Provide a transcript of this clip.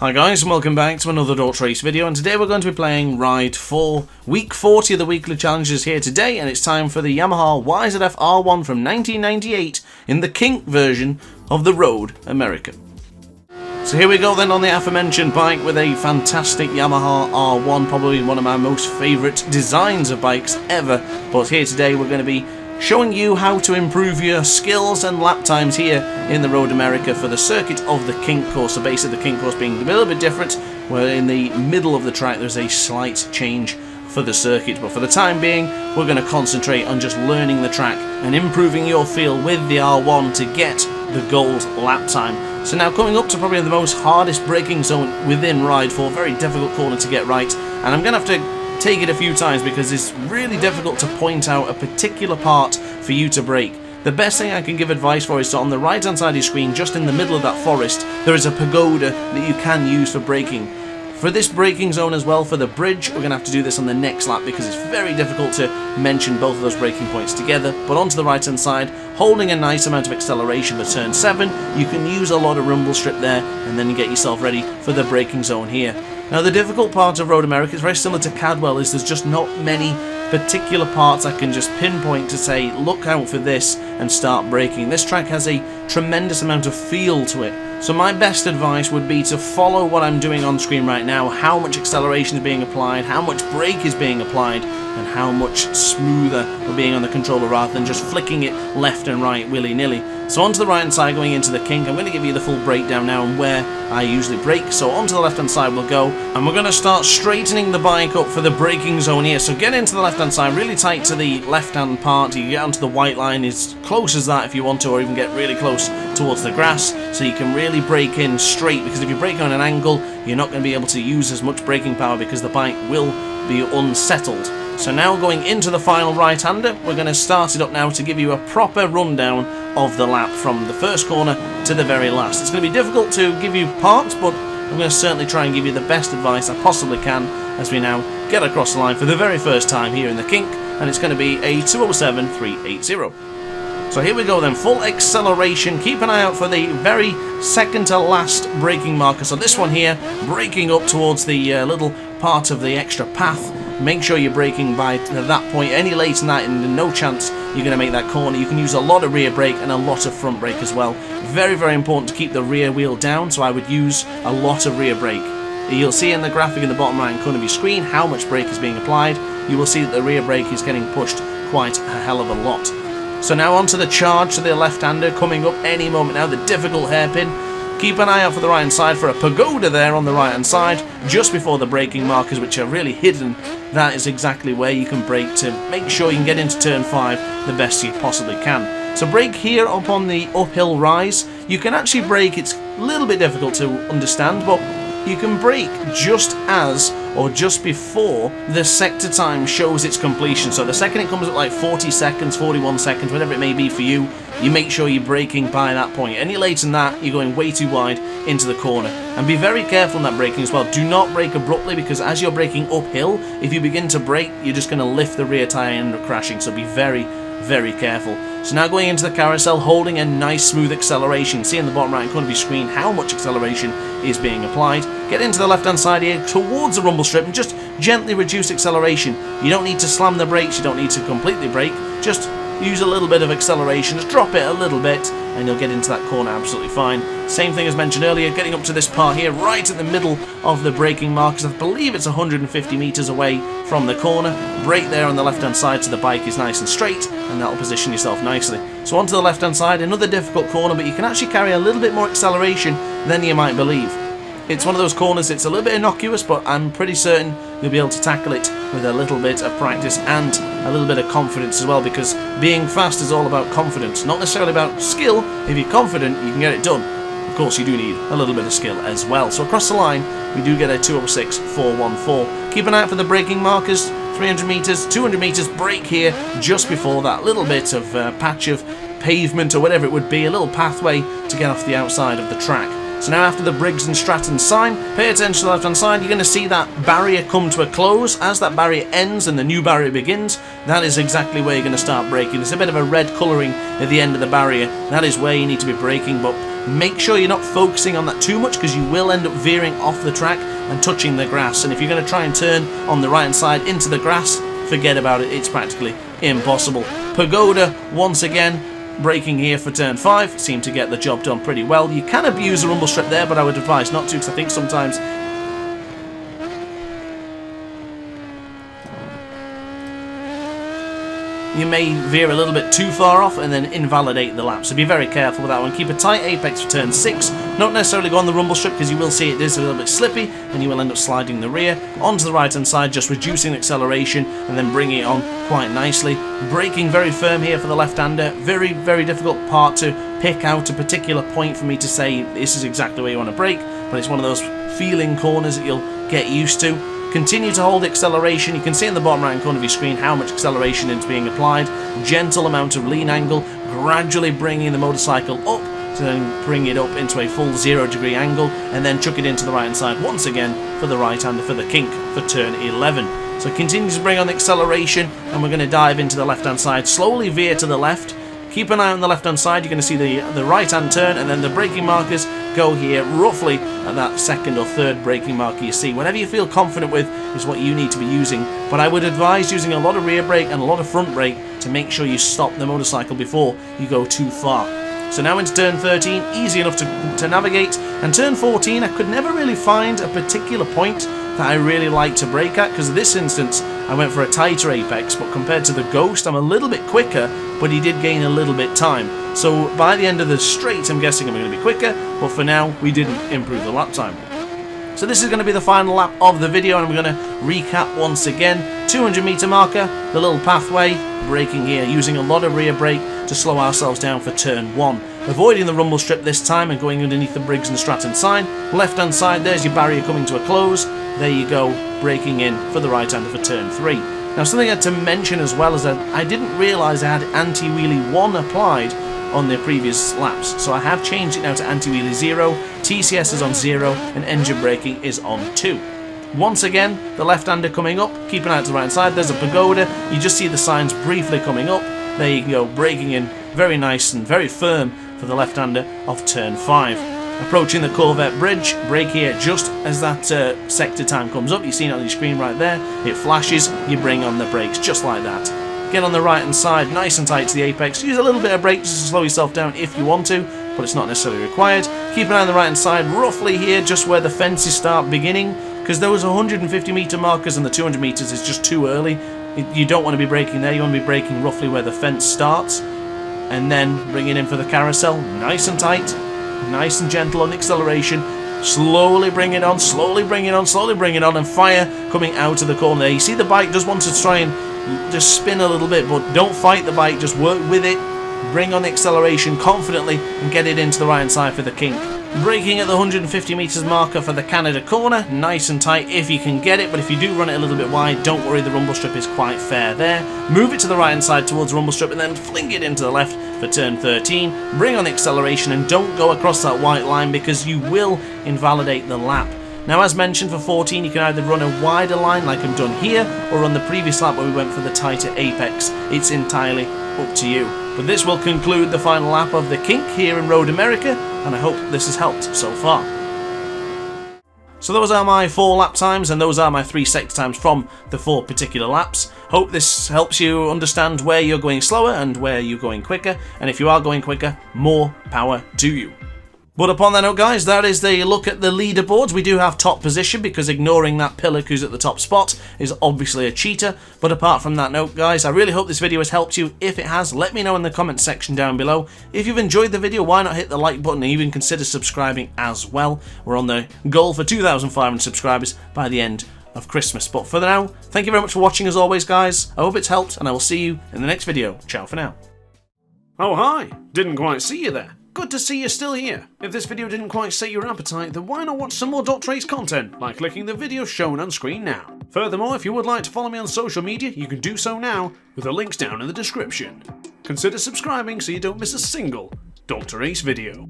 Hi guys, and welcome back to another DrAce video, and today we're going to be playing Ride 4, week 40 of the weekly challenges here today, and it's time for the Yamaha YZF R1 from 1998 in the kink version of the Road America. So here we go then on the aforementioned bike with a fantastic Yamaha R1, probably one of my most favourite designs of bikes ever, but here today we're going to be showing you how to improve your skills and lap times here in the Road America for the circuit of the kink course. So basically the kink course being a little bit different, where in the middle of the track there's a slight change for the circuit, but for the time being we're going to concentrate on just learning the track and improving your feel with the R1 to get the gold lap time. So now coming up to probably the most hardest braking zone within Ride 4, very difficult corner to get right, and I'm going to have to take it a few times because it's really difficult to point out a particular part for you to brake. The best thing I can give advice for is on the right hand side of your screen, just in the middle of that forest, there is a pagoda that you can use for braking. For this braking zone as well, for the bridge, we're going to have to do this on the next lap because it's very difficult to mention both of those braking points together. But onto the right hand side, holding a nice amount of acceleration for turn 7, you can use a lot of rumble strip there and then you get yourself ready for the braking zone here. Now the difficult part of Road America is very similar to Cadwell, is there's just not many particular parts I can just pinpoint to say look out for this and start braking. This track has a tremendous amount of feel to it, so my best advice would be to follow what I'm doing on screen right now, how much acceleration is being applied, how much brake is being applied, and how much smoother we're being on the controller rather than just flicking it left and right willy-nilly. So onto the right hand side going into the kink, I'm going to give you the full breakdown now and where I usually brake. So onto the left hand side we'll go, and we're going to start straightening the bike up for the braking zone here. So get into the left hand side, really tight to the left hand part. You get onto the white line as close as that if you want to, or even get really close towards the grass so you can really brake in straight, because if you brake on an angle you're not going to be able to use as much braking power because the bike will be unsettled. So now going into the final right-hander, we're going to start it up now to give you a proper rundown of the lap from the first corner to the very last. It's going to be difficult to give you parts, but I'm going to certainly try and give you the best advice I possibly can as we now get across the line for the very first time here in the kink, and it's going to be a 207.380. So here we go then, full acceleration. Keep an eye out for the very second to last braking marker. So this one here, braking up towards the little part of the extra path. Make sure you're braking by that point. Any later than that, and no chance you're going to make that corner. You can use a lot of rear brake and a lot of front brake as well. Very, very important to keep the rear wheel down, so I would use a lot of rear brake. You'll see in the graphic in the bottom right corner of your screen how much brake is being applied. You will see that the rear brake is getting pushed quite a hell of a lot. So now onto the charge to the left-hander, coming up any moment now, the difficult hairpin. Keep an eye out for the right-hand side for a pagoda there on the right-hand side, just before the braking markers, which are really hidden. That is exactly where you can brake to make sure you can get into turn 5 the best you possibly can. So brake here up on the uphill rise. You can actually brake, it's a little bit difficult to understand, but you can brake just as or just before the sector time shows its completion. So the second it comes at like 40 seconds, 41 seconds, whatever it may be for you, you make sure you're braking by that point. Any later than that, you're going way too wide into the corner. And be very careful in that braking as well. Do not brake abruptly, because as you're braking uphill, if you begin to brake, you're just going to lift the rear tyre and end up crashing. So be very, very careful. So now going into the carousel, holding a nice smooth acceleration. See in the bottom right corner of your screen how much acceleration is being applied. Get into the left hand side here towards the rumble strip and just gently reduce acceleration. You don't need to slam the brakes, you don't need to completely brake, just use a little bit of acceleration, just drop it a little bit and you'll get into that corner absolutely fine. Same thing as mentioned earlier, getting up to this part here, right at the middle of the braking markers. I believe it's 150 metres away from the corner. Brake there on the left hand side so the bike is nice and straight, and that'll position yourself nicely. So onto the left hand side, another difficult corner, but you can actually carry a little bit more acceleration than you might believe. It's one of those corners, it's a little bit innocuous, but I'm pretty certain you'll be able to tackle it with a little bit of practice and a little bit of confidence as well, because being fast is all about confidence, not necessarily about skill. If you're confident, you can get it done. Of course, you do need a little bit of skill as well. So across the line, we do get a 206.414. Keep an eye out for the braking markers, 300 metres, 200 metres, brake here just before that little bit of patch of pavement or whatever it would be, a little pathway to get off the outside of the track. So now after the Briggs and Stratton sign, pay attention to the left hand side, you're going to see that barrier come to a close. As that barrier ends and the new barrier begins, that is exactly where you're going to start braking. There's a bit of a red colouring at the end of the barrier, that is where you need to be braking, but make sure you're not focusing on that too much because you will end up veering off the track and touching the grass, and if you're going to try and turn on the right hand side into the grass, forget about it, it's practically impossible. Pagoda, once again, braking here for turn 5, seemed to get the job done pretty well. You can abuse the rumble strip there, but I would advise not to, because I think sometimes you may veer a little bit too far off and then invalidate the lap, so be very careful with that one. Keep a tight apex for turn 6, not necessarily go on the rumble strip because you will see it is a little bit slippy and you will end up sliding the rear onto the right hand side, just reducing the acceleration and then bringing it on quite nicely. Braking very firm here for the left-hander, very difficult part to pick out a particular point for me to say this is exactly where you want to brake, but it's one of those feeling corners that you'll get used to. Continue to hold acceleration. You can see in the bottom right hand corner of your screen how much acceleration is being applied. Gentle amount of lean angle, gradually bringing the motorcycle up to then bring it up into a full 0 degree angle and then chuck it into the right hand side once again for the right hander for the kink for turn 11. So continue to bring on the acceleration and we're going to dive into the left hand side. Slowly veer to the left. Keep an eye on the left hand side, you're going to see the right hand turn and then the braking markers go here roughly at that second or third braking marker you see. Whatever you feel confident with is what you need to be using, but I would advise using a lot of rear brake and a lot of front brake to make sure you stop the motorcycle before you go too far. So now into turn 13, easy enough to navigate, and turn 14 I could never really find a particular point that I really like to brake at, because in this instance I went for a tighter apex, but compared to the Ghost I'm a little bit quicker, but he did gain a little bit time. So by the end of the straight I'm guessing I'm going to be quicker, but for now we didn't improve the lap time. So this is going to be the final lap of the video and I'm going to recap once again. 200 meter marker, the little pathway, braking here, using a lot of rear brake to slow ourselves down for turn 1. Avoiding the rumble strip this time and going underneath the Briggs and Stratton sign. Left hand side, there's your barrier coming to a close. There you go, braking in for the right hander for turn 3. Now something I had to mention as well is that I didn't realise I had anti-wheelie 1 applied on the previous laps, so I have changed it now to anti-wheelie 0, TCS is on 0 and engine braking is on 2. Once again, the left-hander coming up, keep an eye to the right side, there's a pagoda, you just see the signs briefly coming up, there you go, braking in very nice and very firm for the left-hander of turn 5. Approaching the Corvette bridge, brake here just as that sector time comes up, you see it on your screen right there, it flashes, you bring on the brakes just like that. Get on the right hand side, nice and tight to the apex, use a little bit of brake just to slow yourself down if you want to, but it's not necessarily required. Keep an eye on the right hand side, roughly here just where the fences start beginning, because those 150 meter markers and the 200 meters is just too early. You don't want to be braking there, you want to be braking roughly where the fence starts, and then bring it in for the carousel, nice and tight, nice and gentle on the acceleration, slowly bring it on, slowly bring it on, slowly bring it on, and fire coming out of the corner there. You see the bike does want to try and just spin a little bit, but don't fight the bike, just work with it, bring on the acceleration confidently and get it into the right hand side for the kink. Braking at the 150 meters marker for the Canada corner, nice and tight if you can get it, but if you do run it a little bit wide, don't worry, the rumble strip is quite fair there. Move it to the right hand side towards the rumble strip and then fling it into the left for turn 13. Bring on the acceleration and don't go across that white line because you will invalidate the lap. Now as mentioned, for 14 you can either run a wider line like I've done here or on the previous lap where we went for the tighter apex. It's entirely up to you. But this will conclude the final lap of the kink here in Road America, and I hope this has helped so far. So those are my 4 lap times and those are my 3 sector times from the 4 particular laps. Hope this helps you understand where you're going slower and where you're going quicker, and if you are going quicker, more power to you. But upon that note, guys, that is the look at the leaderboards. We do have top position because ignoring that Pillock who's at the top spot is obviously a cheater. But apart from that note, guys, I really hope this video has helped you. If it has, let me know in the comments section down below. If you've enjoyed the video, why not hit the like button and even consider subscribing as well. We're on the goal for 2,500 subscribers by the end of Christmas. But for now, thank you very much for watching as always, guys. I hope it's helped and I will see you in the next video. Ciao for now. Oh, hi. Didn't quite see you there. Good to see you're still here. If this video didn't quite sate your appetite, then why not watch some more DrAce content by clicking the video shown on screen now. Furthermore, if you would like to follow me on social media, you can do so now with the links down in the description. Consider subscribing so you don't miss a single DrAce video.